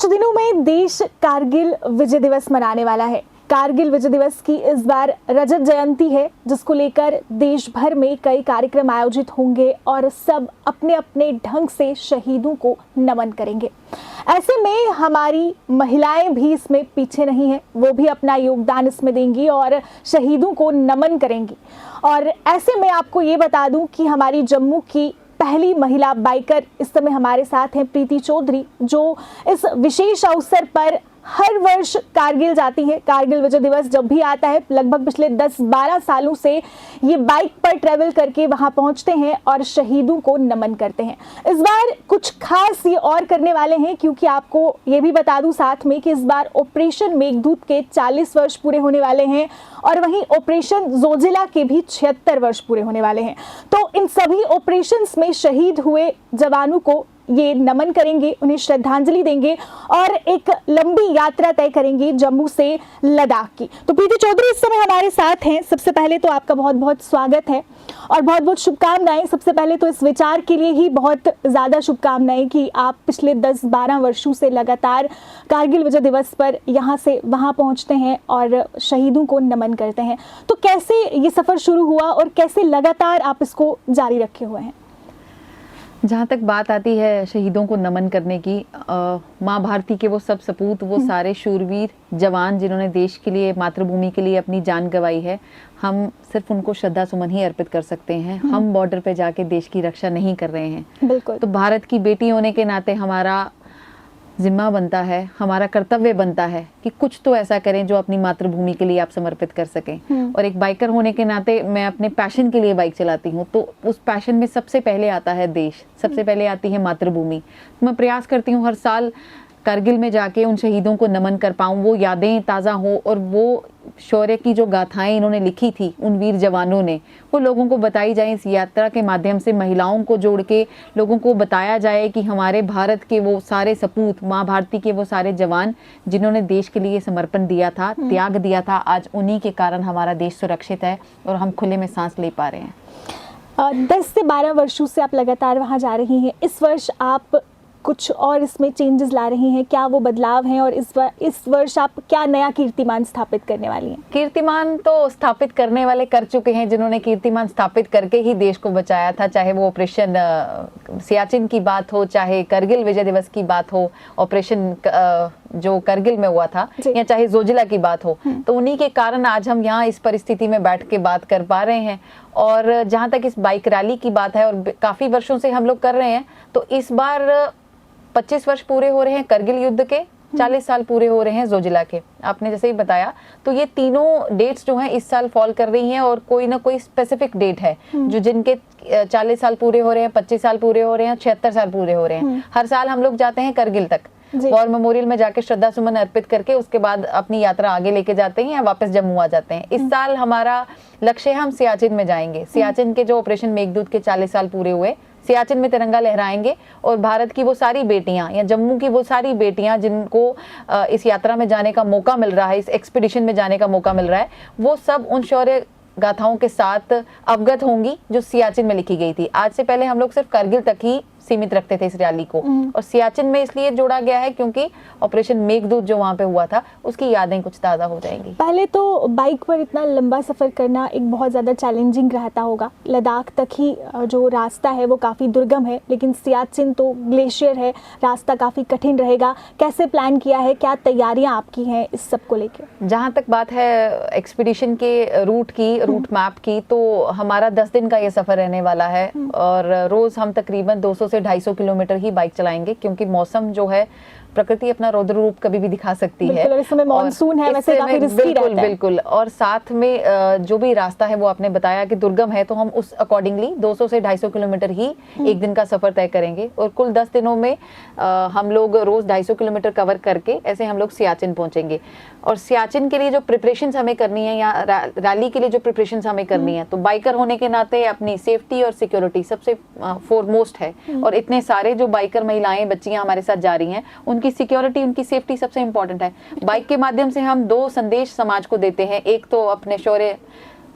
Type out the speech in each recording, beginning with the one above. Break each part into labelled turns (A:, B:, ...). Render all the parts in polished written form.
A: दिनों में देश कारगिल विजय दिवस मनाने वाला है। कारगिल विजय दिवस की इस बार रजत जयंती है, जिसको लेकर देश भर में कई कार्यक्रम आयोजित होंगे और सब अपने अपने ढंग से शहीदों को नमन करेंगे। ऐसे में हमारी महिलाएं भी इसमें पीछे नहीं है, वो भी अपना योगदान इसमें देंगी और शहीदों को नमन करेंगी। और ऐसे में आपको ये बता दूं कि हमारी जम्मू की पहली महिला बाइकर इस समय हमारे साथ हैं, प्रीति चौधरी, जो इस विशेष अवसर पर हर वर्ष कारगिल जाती है। कारगिल विजय दिवस जब भी आता है, लगभग पिछले 10-12 सालों से ये बाइक पर ट्रेवल करके वहां पहुंचते हैं और शहीदों को नमन करते हैं। इस बार कुछ खास ये और करने वाले हैं, क्योंकि आपको ये भी बता दूं साथ में कि इस बार ऑपरेशन मेघदूत के 40 वर्ष पूरे होने वाले हैं और वहीं ऑपरेशन जोजिला के भी 76 वर्ष पूरे होने वाले हैं। तो इन सभी ऑपरेशंस में शहीद हुए जवानों को ये नमन करेंगे, उन्हें श्रद्धांजलि देंगे और एक लंबी यात्रा तय करेंगे जम्मू से लद्दाख की। तो प्रीति चौधरी इस समय हमारे साथ हैं। सबसे पहले तो आपका बहुत बहुत स्वागत है और बहुत बहुत शुभकामनाएं। सबसे पहले तो इस विचार के लिए ही बहुत ज़्यादा शुभकामनाएं कि आप पिछले 10-12 वर्षों से लगातार कारगिल विजय दिवस पर यहाँ से वहाँ पहुँचते हैं और शहीदों को नमन करते हैं। तो कैसे ये सफ़र शुरू हुआ और कैसे लगातार आप इसको जारी रखे हुए हैं?
B: जहाँ तक बात आती है शहीदों को नमन करने की, माँ भारती के वो सब सपूत, वो सारे शूरवीर जवान जिन्होंने देश के लिए, मातृभूमि के लिए अपनी जान गंवाई है, हम सिर्फ उनको श्रद्धा सुमन ही अर्पित कर सकते हैं। हम बॉर्डर पे जाके देश की रक्षा नहीं कर रहे हैं।
A: बिल्कुल। तो
B: भारत की बेटी होने के नाते हमारा जिम्मा बनता है, हमारा कर्तव्य बनता है कि कुछ तो ऐसा करें जो अपनी मातृभूमि के लिए आप समर्पित कर सकें। और एक बाइकर होने के नाते मैं अपने पैशन के लिए बाइक चलाती हूँ, तो उस पैशन में सबसे पहले आता है देश, सबसे पहले आती है मातृभूमि। मैं प्रयास करती हूँ हर साल कारगिल में जाके उन शहीदों को नमन कर पाऊँ, वो यादें ताज़ा हो और वो शौर्य की जो गाथाएं इन्होंने लिखी थी उन वीर जवानों ने, वो लोगों को बताई जाए। इस यात्रा के माध्यम से महिलाओं को जोड़ के लोगों को बताया जाए कि हमारे भारत के वो सारे सपूत, माँ भारती के वो सारे जवान जिन्होंने देश के लिए समर्पण दिया था, त्याग दिया था, आज उन्हीं के कारण हमारा देश सुरक्षित है और हम खुले में सांस ले पा रहे हैं।
A: 10 से 12 वर्षों से आप लगातार वहाँ जा रही हैं। इस वर्ष आप कुछ और इसमें चेंजेस ला रही हैं, क्या वो बदलाव हैं और इस वर्ष आप क्या नया कीर्तिमान स्थापित करने वाली हैं?
B: कीर्तिमान तो स्थापित करने वाले कर चुके हैं, जिन्होंने कीर्तिमान स्थापित करके ही देश को बचाया था। चाहे वो ऑपरेशन सियाचिन की बात हो, चाहे करगिल विजय दिवस की बात हो, ऑपरेशन जो करगिल में हुआ था, या चाहे जोजिला की बात हो, तो उन्हीं के कारण आज हम यहाँ इस परिस्थिति में बैठ के बात कर पा रहे हैं। और जहाँ तक इस बाइक रैली की बात है, और काफी वर्षों से हम लोग कर रहे हैं, तो इस बार 25 वर्ष पूरे हो रहे हैं करगिल युद्ध के, 40 साल पूरे हो रहे हैं जोजिला के। आपने जैसे ही बताया, तो ये तीनों डेट्स जो हैं इस साल फॉल कर रही हैं और कोई ना कोई स्पेसिफिक डेट है जो जिनके 40 साल पूरे हो रहे हैं, 25 साल पूरे हो रहे हैं, 76 साल पूरे हो रहे हैं। हर साल हम लोग जाते हैं करगिल तक, वॉर मेमोरियल में जाके श्रद्धा सुमन अर्पित करके उसके बाद अपनी यात्रा आगे लेके जाते हैं या वापस जम्मू आ जाते हैं। इस साल हमारा लक्ष्य है, हम सियाचिन में जाएंगे। सियाचिन के जो ऑपरेशन मेघदूत के 40 साल पूरे हुए, सियाचिन में तिरंगा लहराएंगे और भारत की वो सारी बेटियां या जम्मू की वो सारी बेटियां जिनको इस यात्रा में जाने का मौका मिल रहा है, इस एक्सपीडिशन में जाने का मौका मिल रहा है, वो सब उन शौर्य गाथाओं के साथ अवगत होंगी जो सियाचिन में लिखी गई थी। आज से पहले हम लोग सिर्फ करगिल तक ही सीमित रखते थे इस रैली को, और सियाचिन में इसलिए जोड़ा गया है क्योंकि ऑपरेशन मेघदूत जो वहाँ पे हुआ था उसकी यादें कुछ ताज़ा हो जाएंगी।
A: पहले तो बाइक पर इतना लंबा सफ़र करना एक बहुत ज़्यादा चैलेंजिंग रहता होगा। लद्दाख तक ही जो रास्ता है वो काफ़ी दुर्गम है, लेकिन सियाचिन तो ग्लेशियर है, रास्ता काफ़ी कठिन रहेगा। कैसे प्लान किया है, क्या तैयारियाँ आपकी हैं इस सब को लेकर?
B: जहाँ तक बात है एक्सपीडिशन के रूट मैप की, तो हमारा 10 दिन का ये सफ़र रहने वाला है और रोज़ हम तकरीबन 200 से 250 किलोमीटर ही बाइक चलाएंगे, क्योंकि मौसम जो है, प्रकृति अपना रौद्र रूप कभी भी दिखा सकती है।
A: इस समय मॉनसून है, वैसे काफी रिस्की रहता है।
B: बिल्कुल। और साथ में जो भी रास्ता है वो आपने बताया कि दुर्गम है, तो हम उस अकॉर्डिंगली 200 से 250 किलोमीटर ही एक दिन का सफर तय करेंगे और कुल 10 दिनों में हम लोग रोज 250 किलोमीटर कवर करके ऐसे हम लोग सियाचिन पहंचेंगे। और सियाचिन के लिए जो प्रिपरेशन हमें करनी है या रैली के लिए जो प्रिपरेशन हमें करनी है, तो बाइकर होने के नाते अपनी सेफ्टी और सिक्योरिटी सबसे फोरमोस्ट है। और इतने सारे जो बाइकर महिलाएं, बच्चियां हमारे साथ जा रही हैं, उनकी सिक्योरिटी, उनकी सेफ्टी सबसे इंपॉर्टेंट है। बाइक के माध्यम से हम 2 संदेश समाज को देते हैं। एक तो अपने शौर्य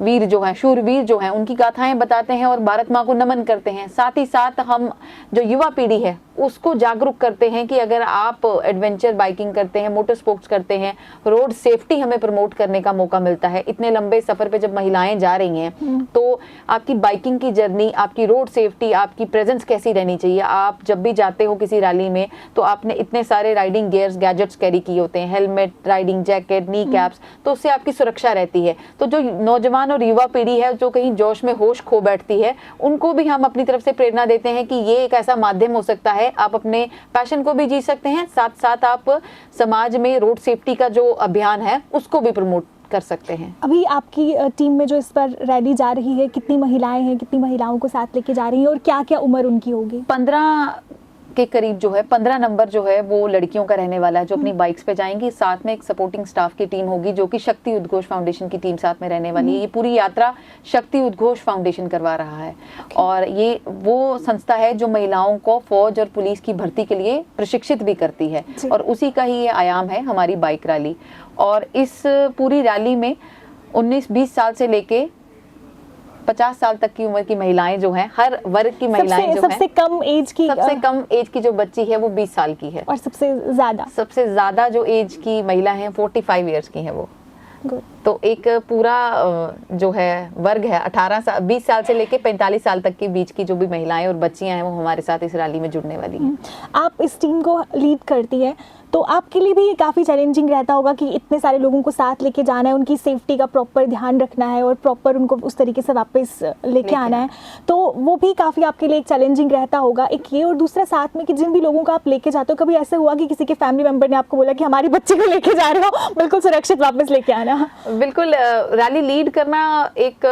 B: वीर जो हैं, शूरवीर जो हैं, उनकी गाथाएं बताते हैं और भारत माँ को नमन करते हैं। साथ ही साथ हम जो युवा पीढ़ी है उसको जागरूक करते हैं कि अगर आप एडवेंचर बाइकिंग करते हैं, मोटर स्पोर्ट्स करते हैं, रोड सेफ्टी हमें प्रमोट करने का मौका मिलता है। इतने लंबे सफर पे जब महिलाएं जा रही हैं तो आपकी बाइकिंग की जर्नी, आपकी रोड सेफ्टी, आपकी प्रेजेंस कैसी रहनी चाहिए। आप जब भी जाते हो किसी रैली में तो आपने इतने सारे राइडिंग गियर्स, गैजेट्स कैरी किए होते हैं, हेलमेट, राइडिंग जैकेट, नी कैप्स, तो उससे आपकी सुरक्षा रहती है। तो जो नौजवान और युवा पीढ़ी है जो कहीं जोश में होश खो बैठती है, उनको भी हम अपनी तरफ से प्रेरणा देते हैं कि ये एक ऐसा माध्यम हो सकता है, आप अपने पैशन को भी जी सकते हैं, साथ साथ आप समाज में रोड सेफ्टी का जो अभियान है उसको भी प्रमोट कर सकते हैं।
A: अभी आपकी टीम में जो इस पर रैली जा रही है, कितनी महिलाएं हैं, कितनी महिलाओं को साथ लेके जा रही हैं और क्या क्या उम्र उनकी होगी?
B: 15 के करीब जो है, 15 नंबर जो है वो लड़कियों का रहने वाला है जो अपनी बाइक्स पे जाएंगी। साथ में एक सपोर्टिंग स्टाफ की टीम होगी जो कि शक्ति उद्घोष फाउंडेशन की टीम साथ में रहने वाली है। ये पूरी यात्रा शक्ति उद्घोष फाउंडेशन करवा रहा है और ये वो संस्था है जो महिलाओं को फौज और पुलिस की भर्ती के लिए प्रशिक्षित भी करती है और उसी का ही ये आयाम है हमारी बाइक रैली। और इस पूरी रैली में 19-20 साल से लेके 50 साल तक की उम्र की महिलाएं जो हैं, हर वर्ग की महिलाएं जो
A: सबसे कम एज की
B: जो बच्ची है वो 20 साल की है
A: और सबसे ज्यादा
B: जो एज की महिला है 45 इयर्स की है वो।
A: Good.
B: तो एक पूरा जो है वर्ग है 20 साल से लेके 45 साल तक के बीच की जो भी महिलाएं और बच्चियां हैं वो हमारे साथ इस रैली में जुड़ने वाली हैं।
A: आप इस टीम को लीड करती है तो आपके लिए भी ये काफ़ी चैलेंजिंग रहता होगा कि इतने सारे लोगों को साथ लेके जाना है, उनकी सेफ्टी का प्रॉपर ध्यान रखना है और प्रॉपर उनको उस तरीके से वापस लेके आना है, तो वो भी काफ़ी आपके लिए एक चैलेंजिंग रहता होगा। एक ये, और दूसरा साथ में कि जिन भी लोगों को आप लेके जाते हो, कभी ऐसा हुआ कि किसी के फैमिली मेंबर ने आपको बोला कि हमारे बच्चे को लेके जा रहे हो, बिल्कुल सुरक्षित वापस लेके आना?
B: बिल्कुल, रैली लीड करना एक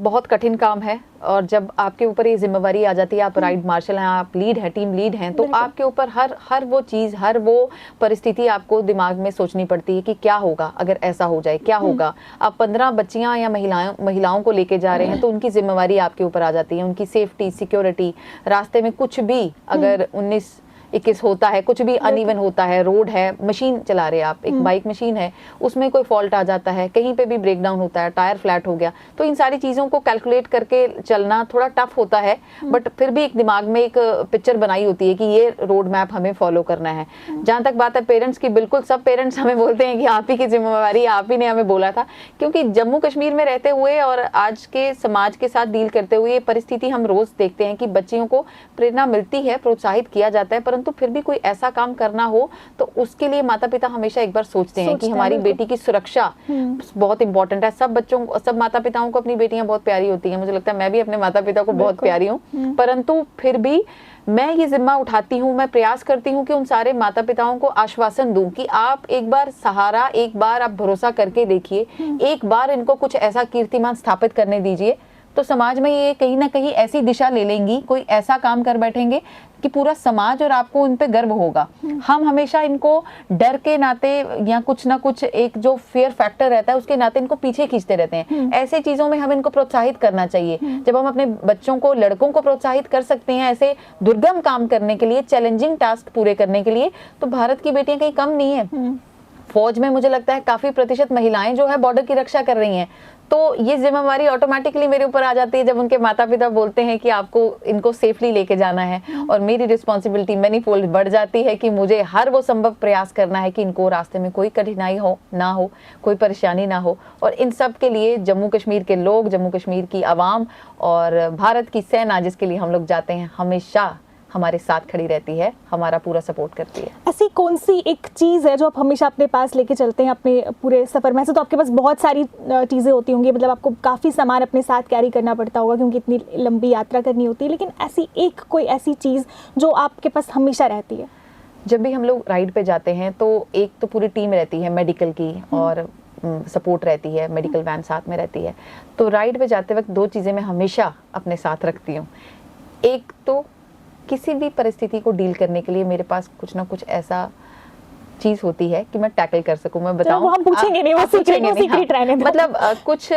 B: बहुत कठिन काम है और जब आपके ऊपर ये जिम्मेवारी आ जाती है, आप राइड मार्शल हैं, आप लीड हैं, टीम लीड हैं, तो आपके ऊपर हर वो चीज़, हर वो परिस्थिति आपको दिमाग में सोचनी पड़ती है कि क्या होगा अगर ऐसा हो जाए, क्या होगा। आप 15 बच्चियां या महिलाओं को लेके जा रहे हैं तो उनकी जिम्मेवारी आपके ऊपर आ जाती है, उनकी सेफ्टी, सिक्योरिटी। रास्ते में कुछ भी अगर 19-21 होता है, कुछ भी अनइवन होता है, रोड है, मशीन चला रहे हैं आप, एक बाइक मशीन है, उसमें कोई फॉल्ट आ जाता है, कहीं पे भी ब्रेक डाउन होता है, टायर फ्लैट हो गया, तो इन सारी चीज़ों को कैलकुलेट करके चलना थोड़ा टफ होता है, बट फिर भी एक दिमाग में एक पिक्चर बनाई होती है कि ये रोड मैप हमें फॉलो करना है। जहाँ तक बात है पेरेंट्स की, बिल्कुल सब पेरेंट्स हमें बोलते हैं कि आप ही की जिम्मेवारी, आप ही ने हमें बोला था, क्योंकि जम्मू कश्मीर में रहते हुए और आज के समाज के साथ डील करते हुए ये परिस्थिति हम रोज देखते हैं कि बच्चियों को प्रेरणा मिलती है, प्रोत्साहित किया जाता है, परंतु फिर भी कोई ऐसा काम करना हो तो उसके लिए माता पिता हमेशा एक बार सोचते हैं कि हमारी बेटी की सुरक्षा बहुत इंपॉर्टेंट है। सब माता पिताओं को अपनी बेटियां बहुत प्यारी होती हैं, मुझे लगता है मैं भी अपने माता पिता को बहुत प्यारी हूँ, परंतु फिर भी मैं ये जिम्मा उठाती हूँ, मैं प्रयास करती हूँ कि उन सारे माता पिताओं को आश्वासन दूं कि आप एक बार सहारा, एक बार आप भरोसा करके देखिए, एक बार इनको कुछ ऐसा कीर्तिमान स्थापित करने दीजिए, तो समाज में ये कहीं ना कहीं ऐसी दिशा ले लेंगी, कोई ऐसा काम कर बैठेंगे कि पूरा समाज और आपको उन पे गर्व होगा। हम हमेशा इनको डर के नाते या कुछ ना कुछ एक जो फियर फैक्टर रहता है उसके नाते इनको पीछे खींचते रहते हैं। ऐसे चीजों में हम इनको प्रोत्साहित करना चाहिए। जब हम अपने बच्चों को, लड़कों को प्रोत्साहित कर सकते हैं ऐसे दुर्गम काम करने के लिए, चैलेंजिंग टास्क पूरे करने के लिए, तो भारत की बेटियां कहीं कम नहीं है। फौज में मुझे लगता है काफी प्रतिशत महिलाएं जो है बॉर्डर की रक्षा कर रही हैं, तो ये जिम्मेवारी ऑटोमेटिकली मेरे ऊपर आ जाती है जब उनके माता पिता बोलते हैं कि आपको इनको सेफली लेके जाना है, और मेरी रिस्पॉन्सिबिलिटी मैनीफोल्ड बढ़ जाती है कि मुझे हर वो संभव प्रयास करना है कि इनको रास्ते में कोई कठिनाई ना हो, कोई परेशानी ना हो। और इन सब के लिए जम्मू कश्मीर के लोग, जम्मू कश्मीर की आवाम और भारत की सेना जिसके लिए हम लोग जाते हैं, हमेशा हमारे साथ खड़ी रहती है, हमारा पूरा सपोर्ट करती है।
A: ऐसी कौन सी एक चीज़ है जो आप हमेशा अपने पास लेके चलते हैं अपने पूरे सफ़र में? ऐसे तो आपके पास बहुत सारी चीज़ें होती होंगी, मतलब आपको काफ़ी सामान अपने साथ कैरी करना पड़ता होगा क्योंकि इतनी लंबी यात्रा करनी होती है, लेकिन कोई ऐसी चीज़ जो आपके पास हमेशा रहती है?
B: जब भी हम लोग राइड पे जाते हैं तो एक तो पूरी टीम रहती है मेडिकल की और सपोर्ट रहती है, मेडिकल वैन साथ में रहती है। तो राइड पे जाते वक्त 2 चीज़ें मैं हमेशा अपने साथ रखती हूँ। एक तो किसी भी परिस्थिति को डील करने के लिए मेरे पास कुछ ना कुछ ऐसा चीज होती है कि मैं टैकल कर सकूं, मैं
A: वो
B: बताऊं।
A: हम पूछेंगे नहीं, वो
B: आप पूछेंगे नहीं,
A: सीक्रेट रहने दो।
B: मतलब कुछ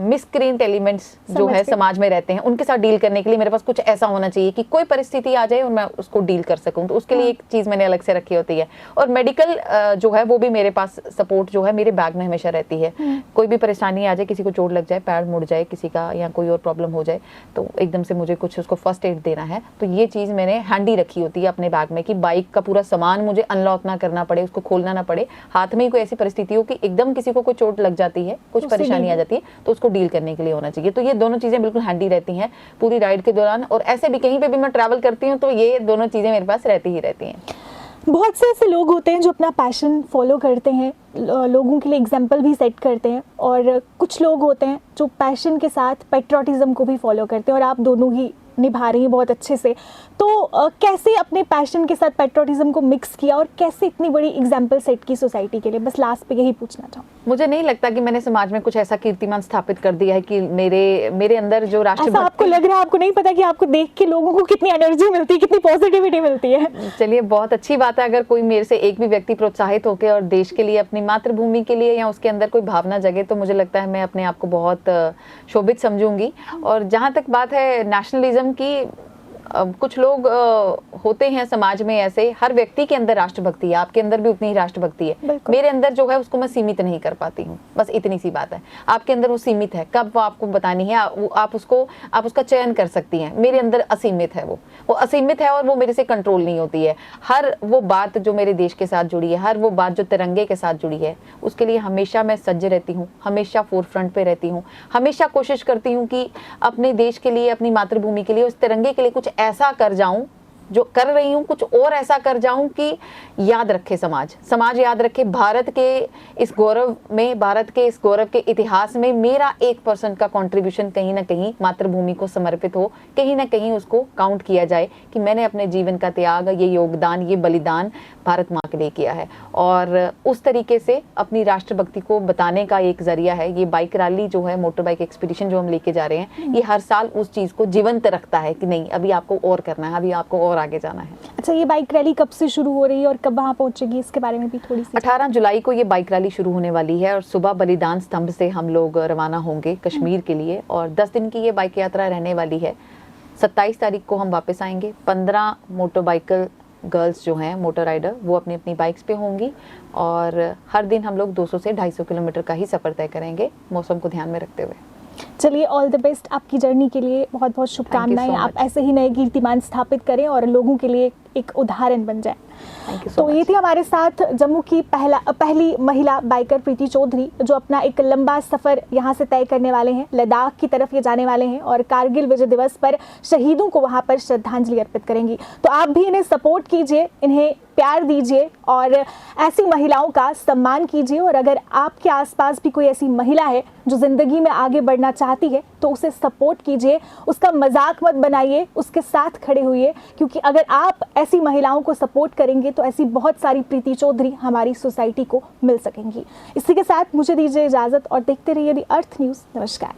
B: मिसक्रेंट एलिमेंट्स जो
A: समझ
B: है
A: गई।
B: समाज में रहते हैं, उनके साथ डील करने के लिए मेरे पास कुछ ऐसा होना चाहिए कि कोई परिस्थिति आ जाए और मैं उसको डील कर सकूं, तो उसके लिए एक चीज मैंने अलग से रखी होती है। और मेडिकल जो है वो भी मेरे पास सपोर्ट जो है मेरे बैग में हमेशा रहती है। कोई भी परेशानी आ जाए, किसी को चोट लग जाए, पैर मुड़ जाए किसी का, या कोई और प्रॉब्लम हो जाए, तो एकदम से मुझे कुछ उसको फर्स्ट एड देना है, तो ये चीज मैंने हैंडी रखी होती है अपने बैग में कि बाइक का पूरा सामान मुझे अनलॉक ना करना पड़े, उसको खोलना ना पड़े, हाथ में ही कोई ऐसी परिस्थिति हो कि एकदम किसी को कोई चोट लग जाती है, कुछ
A: उससे
B: परेशानी आ
A: deal-
B: जाती है, तो उसको डील करने के लिए होना चाहिए। तो ये दोनों चीजें बिल्कुल हैंडी रहती हैं पूरी राइड के दौरान, और ऐसे भी कहीं पे भी मैं ट्रैवल करती हूँ तो ये दोनों चीजें मेरे पास रहती ही रहती हैं।
A: बहुत से ऐसे लोग होते हैं जो अपना पैशन फॉलो करते हैं, लोगों के लिए एग्जाम्पल भी सेट करते हैं, और कुछ लोग होते हैं जो पैशन के साथ पेट्रोटिज्म को भी फॉलो करते हैं, और आप दोनों ही निभा रही हैं बहुत अच्छे से। तो कैसे अपने पैशन के साथ पेट्रोटिज्म को मिक्स किया, और कैसे इतनी बड़ी एग्जाम्पल सेट की सोसाइटी के लिए? बस लास्ट पे यही पूछना चाहूँ।
B: मुझे नहीं लगता कि मैंने समाज में कुछ ऐसा कीर्तिमान स्थापित कर दिया है कि मेरे अंदर जो
A: ऐसा
B: राष्ट्रभक्ति,
A: आपको लग रहा है? आपको नहीं पता कि आपको देख के लोगों को कितनी एनर्जी मिलती है, कितनी पॉजिटिविटी मिलती है?
B: चलिए बहुत अच्छी बात है अगर कोई मेरे से एक भी व्यक्ति प्रोत्साहित होकर और देश के लिए, अपनी मातृभूमि के लिए, या उसके अंदर कोई भावना जगे, तो मुझे लगता है मैं अपने आप को बहुत शोभित समझूंगी। और जहाँ तक बात है नेशनलिज्म की, कुछ लोग होते हैं समाज में ऐसे, हर व्यक्ति के अंदर राष्ट्रभक्ति है, आपके अंदर भी उतनी ही राष्ट्रभक्ति है,
A: बिल्कुल।
B: मेरे अंदर जो है उसको मैं सीमित नहीं कर पाती हूँ, बस इतनी सी बात है। आपके अंदर वो सीमित है, कब वो आपको बतानी है, आप उसका चयन कर सकती हैं। मेरे अंदर असीमित है, वो असीमित है, और वो मेरे से कंट्रोल नहीं होती है। हर वो बात जो मेरे देश के साथ जुड़ी है, हर वो बात जो तिरंगे के साथ जुड़ी है, उसके लिए हमेशा मैं सज्ज रहती हूँ, हमेशा फोरफ्रंट पे रहती हूँ, हमेशा कोशिश करती हूँ कि अपने देश के लिए, अपनी मातृभूमि के लिए, उस तिरंगे के लिए कुछ ऐसा कर जाऊं, जो कर रही हूं कुछ और ऐसा कर जाऊं कि याद रखे समाज याद रखे, भारत के इस गौरव में, भारत के इस गौरव के इतिहास में मेरा 1% का कंट्रीब्यूशन कहीं ना कहीं मातृभूमि को समर्पित हो, कहीं ना कहीं उसको काउंट किया जाए कि मैंने अपने जीवन का त्याग, ये योगदान, ये बलिदान भारत माँ के लिए किया है। और उस तरीके से अपनी राष्ट्रभक्ति को बताने का एक जरिया है ये बाइक रैली जो है, मोटर बाइक एक्सपीडिशन जो हम लेके जा रहे हैं, ये हर साल उस चीज को जीवंत रखता है कि नहीं, अभी आपको और करना है, अभी आपको और आगे जाना है।
A: अच्छा, ये बाइक रैली कब से शुरू हो रही है और कब वहाँ पहुंचेगी, इसके बारे में भी थोड़ी सी?
B: 18 जुलाई को ये बाइक रैली शुरू होने वाली है, और सुबह बलिदान स्तंभ से हम लोग रवाना होंगे कश्मीर के लिए, और 10 दिन की ये बाइक यात्रा रहने वाली है। 27 तारीख को हम वापस आएंगे। 15 मोटर बाइकल गर्ल्स जो हैं, मोटर राइडर, वो अपनी अपनी बाइक्स पे होंगी, और हर दिन हम लोग 200 से 250 किलोमीटर का ही सफ़र तय करेंगे, मौसम को ध्यान में रखते हुए।
A: चलिए, ऑल द बेस्ट आपकी जर्नी के लिए, बहुत बहुत शुभकामनाएं।
B: so
A: आप
B: much.
A: ऐसे ही नए कीर्तिमान स्थापित करें और लोगों के लिए एक उदाहरण बन जाए।
B: थैंक यू सो
A: तो ये थी हमारे साथ जम्मू की पहली महिला बाइकर प्रीति चौधरी, जो अपना एक लंबा सफ़र यहाँ से तय करने वाले हैं, लद्दाख की तरफ ये जाने वाले हैं, और कारगिल विजय दिवस पर शहीदों को वहाँ पर श्रद्धांजलि अर्पित करेंगी। तो आप भी इन्हें सपोर्ट कीजिए, इन्हें प्यार दीजिए, और ऐसी महिलाओं का सम्मान कीजिए। और अगर आपके आसपास भी कोई ऐसी महिला है जो ज़िंदगी में आगे बढ़ना चाहती है, तो उसे सपोर्ट कीजिए, उसका मजाक मत बनाइए, उसके साथ खड़े होइए, क्योंकि अगर आप ऐसी महिलाओं को सपोर्ट करेंगे तो ऐसी बहुत सारी प्रीति चौधरी हमारी सोसाइटी को मिल सकेंगी। इसी के साथ मुझे दीजिए इजाज़त, और देखते रहिए दी अर्थ न्यूज़। नमस्कार।